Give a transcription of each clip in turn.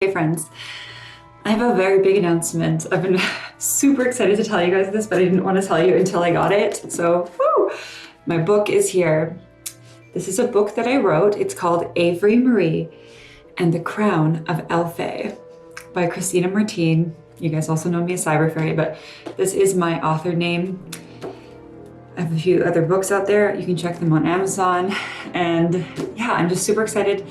Hey friends, I have a very big announcement. I've been super excited to tell you guys this, but I didn't want to tell you until I got it. So, woo! My book is here. This is a book that I wrote. It's called Avery Marie and the Crown of Elfay by Christina Martine. You guys also know me as Psyberfairy, but this is my author name. I have a few other books out there. You can check them on Amazon. And yeah, I'm just super excited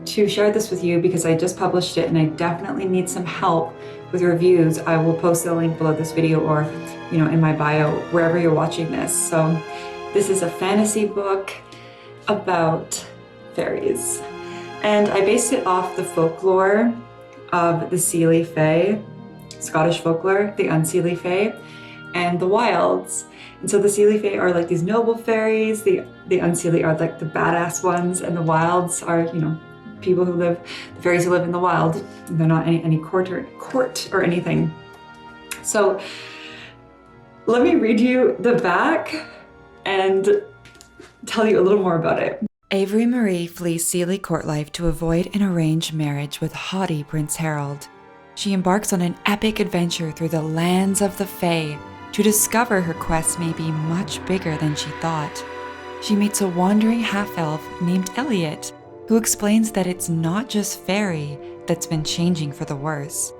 to share this with you because I just published it and I definitely need some help with reviews. I will post the link below this video or, in my bio, wherever you're watching this. So this is a fantasy book about fairies. And I based it off the folklore of the Seelie Fae, Scottish folklore, the Unseelie Fae, and the Wilds. And so the Seelie Fae are like these noble fairies, the Unseelie are like the badass ones, and the Wilds are, people who live, the fairies who live in the wild. They're not any court or anything. So let me read you the back and tell you a little more about it. Avery Marie flees Seelie court life to avoid an arranged marriage with haughty Prince Harold. She embarks on an epic adventure through the lands of the Fae to discover her quest may be much bigger than she thought. She meets a wandering half-elf named Elliot, who explains that it's not just fairy that's been changing for the worse.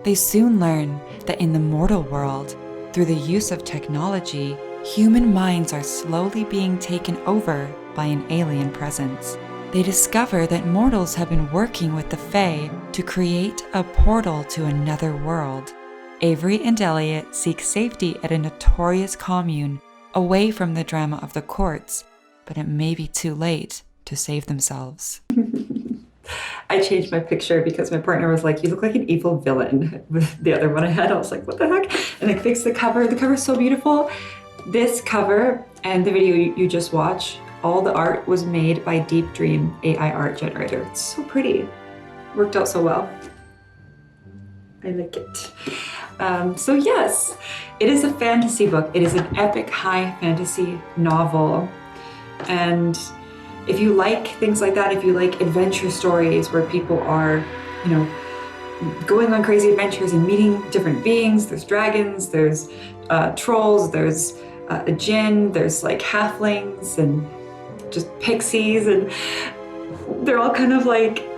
They soon learn that in the mortal world, through the use of technology, human minds are slowly being taken over by an alien presence. They discover that mortals have been working with the Fae to create a portal to another world. Avery and Elliot seek safety at a notorious commune away from the drama of the courts, but it may be too late to save themselves. I changed my picture because my partner was like, you look like an evil villain with the other one I had. I was like, what the heck? And I fixed the cover. The cover is so beautiful. This cover and the video you just watched, all the art was made by Deep Dream AI art generator. It's so pretty. Worked out so well. I like it. So yes, it is a fantasy book. It is an epic high fantasy novel. And if you like things like that, if you like adventure stories where people are, going on crazy adventures and meeting different beings, there's dragons, there's trolls, there's a djinn, there's like halflings and just pixies, and they're all kind of like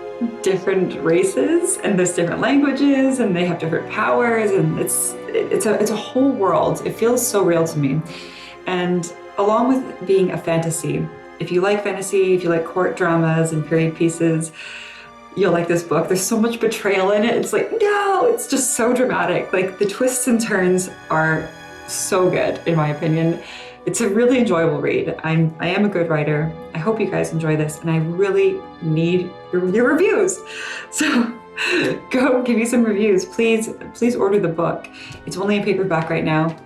different races, and there's different languages, and they have different powers, and it's a whole world. It feels so real to me. And along with being a fantasy, if you like fantasy, if you like court dramas and period pieces, you'll like this book. There's so much betrayal in it. It's like, no, it's just so dramatic. Like the twists and turns are so good, in my opinion. It's a really enjoyable read. I am a good writer. I hope you guys enjoy this, and I really need your reviews. So go give me some reviews. Please order the book. It's only in paperback right now.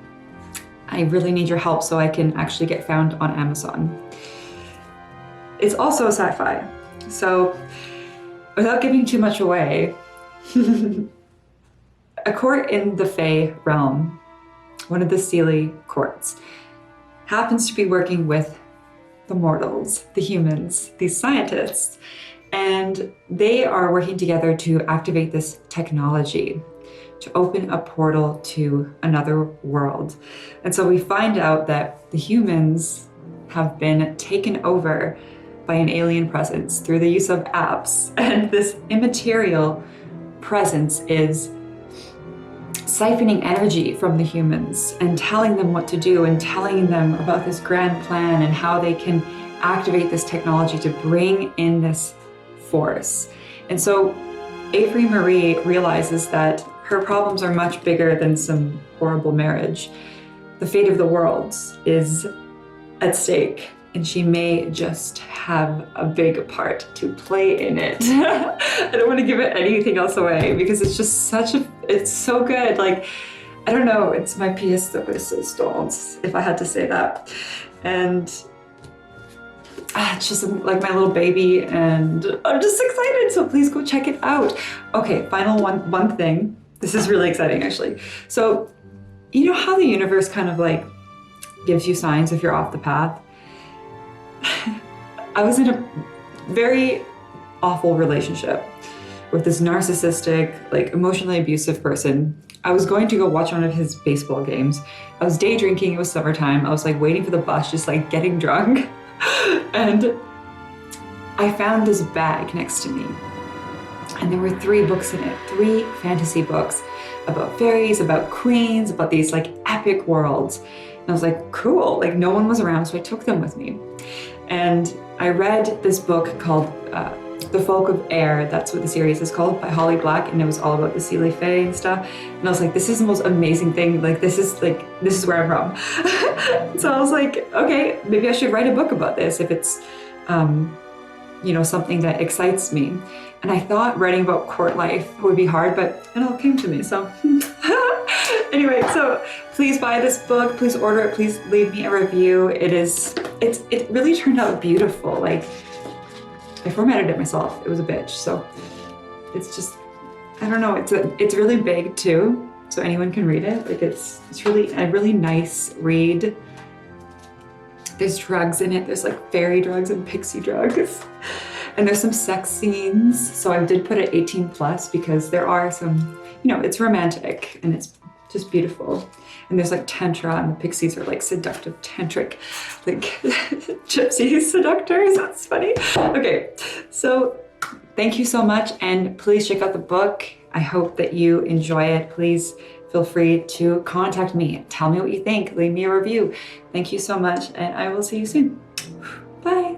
I really need your help so I can actually get found on Amazon. It's also a sci-fi. So without giving too much away, a court in the Fae realm, one of the Seelie courts, happens to be working with the mortals, the humans, these scientists, and they are working together to activate this technology to open a portal to another world. And so we find out that the humans have been taken over by an alien presence through the use of apps, and this immaterial presence is siphoning energy from the humans and telling them what to do and telling them about this grand plan and how they can activate this technology to bring in this force. And so Avery Marie realizes that her problems are much bigger than some horrible marriage. The fate of the world is at stake, and she may just have a big part to play in it. I don't want to give it anything else away because it's just it's so good. Like, I don't know, it's my pièce de résistance, if I had to say that. And it's just like my little baby, and I'm just excited, so please go check it out. Okay, final one thing. This is really exciting, actually. So, you know how the universe kind of like gives you signs if you're off the path? I was in a very awful relationship with this narcissistic, like emotionally abusive person. I was going to go watch one of his baseball games. I was day drinking, it was summertime. I was like waiting for the bus, just like getting drunk. And I found this bag next to me. And there were 3 books in it, 3 fantasy books about fairies, about queens, about these like epic worlds. And I was like, cool, like no one was around, so I took them with me. And I read this book called The Folk of Air, that's what the series is called, by Holly Black, and it was all about the Seelie Fae and stuff. And I was like, this is the most amazing thing, like this is where I'm from. So I was like, okay, maybe I should write a book about this if it's you know, something that excites me. And I thought writing about court life would be hard, but it all came to me, so. Anyway, so please buy this book, please order it, please leave me a review. It really turned out beautiful. Like, I formatted it myself, it was a bitch, so it's just, I don't know, it's really big too, so anyone can read it. Like it's really a really nice read. There's drugs in it, there's like fairy drugs and pixie drugs. And there's some sex scenes, so I did put it 18 plus because there are some, you know, it's romantic and it's just beautiful. And there's like tantra, and the pixies are like seductive tantric, like gypsy seductors. That's funny. Okay, so thank you so much, and please check out the book. I hope that you enjoy it. Please feel free to contact me. Tell me what you think. Leave me a review. Thank you so much, and I will see you soon. Bye.